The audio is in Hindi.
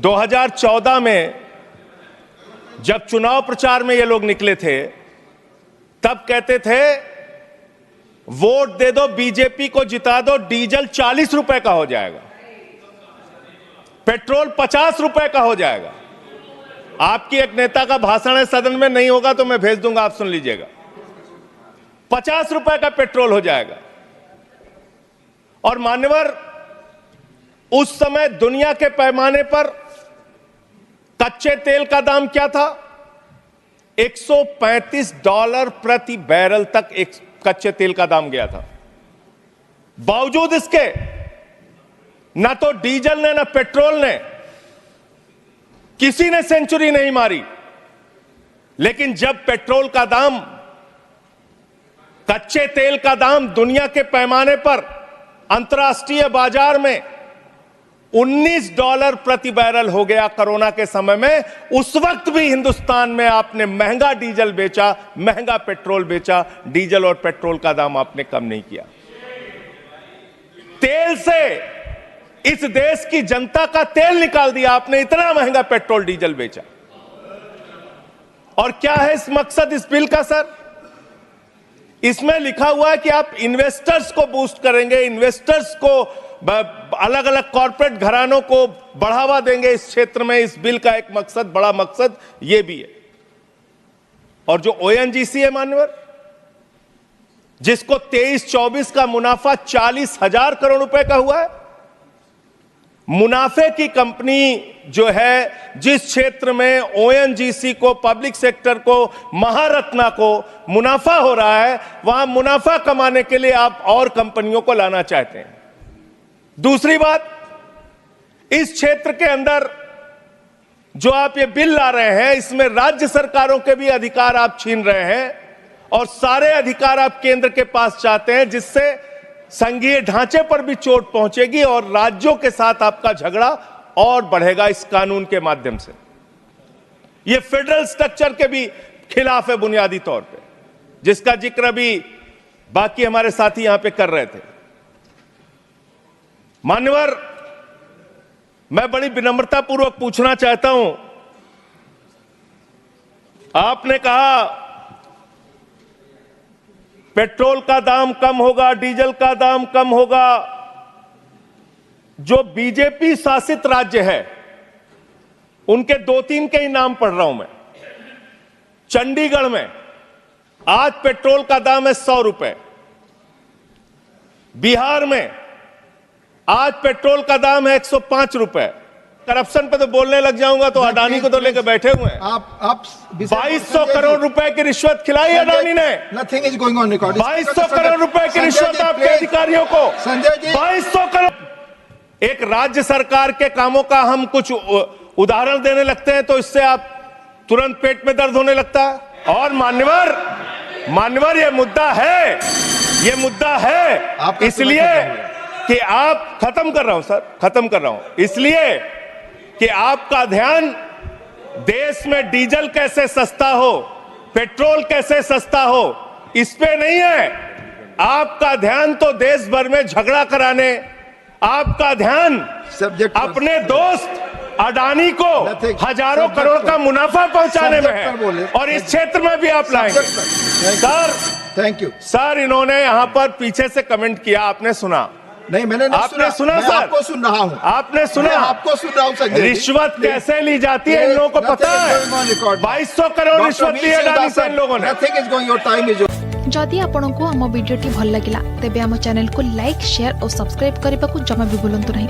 2014 में जब चुनाव प्रचार में ये लोग निकले थे, तब कहते थे वोट दे दो, बीजेपी को जिता दो, डीजल 40 रुपए का हो जाएगा, पेट्रोल 50 रुपए का हो जाएगा। आपकी एक नेता का भाषण है, सदन में नहीं होगा तो मैं भेज दूंगा, आप सुन लीजिएगा। 50 रुपए का पेट्रोल हो जाएगा। और मान्यवर, उस समय दुनिया के पैमाने पर कच्चे तेल का दाम क्या था? $135 प्रति बैरल तक एक कच्चे तेल का दाम गया था। बावजूद इसके ना तो डीजल ने ना पेट्रोल ने, किसी ने सेंचुरी नहीं मारी। लेकिन जब पेट्रोल का दाम, कच्चे तेल का दाम दुनिया के पैमाने पर अंतर्राष्ट्रीय बाजार में $19 प्रति बैरल हो गया कोरोना के समय में, उस वक्त भी हिंदुस्तान में आपने महंगा डीजल बेचा, महंगा पेट्रोल बेचा, डीजल और पेट्रोल का दाम आपने कम नहीं किया। तेल से इस देश की जनता का तेल निकाल दिया आपने, इतना महंगा पेट्रोल डीजल बेचा। और क्या है इस मकसद इस बिल का सर? इसमें लिखा हुआ है कि आप इन्वेस्टर्स को बूस्ट करेंगे, इन्वेस्टर्स को, अलग अलग कॉर्पोरेट घरानों को बढ़ावा देंगे इस क्षेत्र में। इस बिल का एक मकसद, बड़ा मकसद यह भी है। और जो ओएनजीसी है मान्यवर, जिसको 23-24 का मुनाफा 40,000 करोड़ रुपए का हुआ है, मुनाफे की कंपनी जो है, जिस क्षेत्र में ओएनजीसी को, पब्लिक सेक्टर को, महारत्ना को मुनाफा हो रहा है, वहां मुनाफा कमाने के लिए आप और कंपनियों को लाना चाहते हैं। दूसरी बात, इस क्षेत्र के अंदर जो आप ये बिल ला रहे हैं, इसमें राज्य सरकारों के भी अधिकार आप छीन रहे हैं और सारे अधिकार आप केंद्र के पास चाहते हैं, जिससे संघीय ढांचे पर भी चोट पहुंचेगी और राज्यों के साथ आपका झगड़ा और बढ़ेगा इस कानून के माध्यम से। यह फेडरल स्ट्रक्चर के भी खिलाफ है बुनियादी तौर पे, जिसका जिक्र भी बाकी हमारे साथी यहां पे कर रहे थे। मान्यवर, मैं बड़ी विनम्रता पूर्वक पूछना चाहता हूं, आपने कहा पेट्रोल का दाम कम होगा, डीजल का दाम कम होगा। जो बीजेपी शासित राज्य है, उनके 2-3 के ही नाम पढ़ रहा हूं मैं। चंडीगढ़ में आज पेट्रोल का दाम है 100 रुपए। बिहार में आज पेट्रोल का दाम है 105 रुपए। करप्शन पे तो बोलने लग जाऊंगा तो अडानी को तो लेकर बैठे हुए हैं। आप 2200 करोड़ रुपए की रिश्वत खिलाई अडानी ने। Nothing is going on record. 2200 crore रुपए की रिश्वत आपके अधिकारियों को। संजय जी, 2200 करोड़। एक राज्य सरकार के कामों का हम कुछ उदाहरण देने लगते हैं तो इससे आप तुरंत पेट में दर्द होने लगता है। और मान्यवर ये मुद्दा है, इसलिए कि आप, खत्म कर रहा हूं सर, खत्म कर रहा हूं, इसलिए कि आपका ध्यान देश में डीजल कैसे सस्ता हो, पेट्रोल कैसे सस्ता हो, इस पे नहीं है। आपका ध्यान तो देश भर में झगड़ा कराने, आपका ध्यान अपने दोस्त अडानी को हजारों करोड़ का मुनाफा पहुंचाने में है। और इस क्षेत्र में भी आप लाएंगे सर। Thank you sir. इन्होंने यहां पर पीछे से कमेंट किया, आपने सुना? नहीं, मैंने नहीं आपने सुना मैं सर? आपको सुन रहा हूं। आपने सुना? मैं आपको सुन रहा हूं संजय जी। रिश्वत कैसे ली जाती है इन लोगों को पता है। 2200 करोड़ रिश्वत ली अडानी से इन लोगों ने। Nothing is going, your time is. जदि आपंक आम भिडी भल लगा तेब आम चैनल को लाइक, शेयर और सब्सक्राइब करने को जमा भी भूलु नहीं।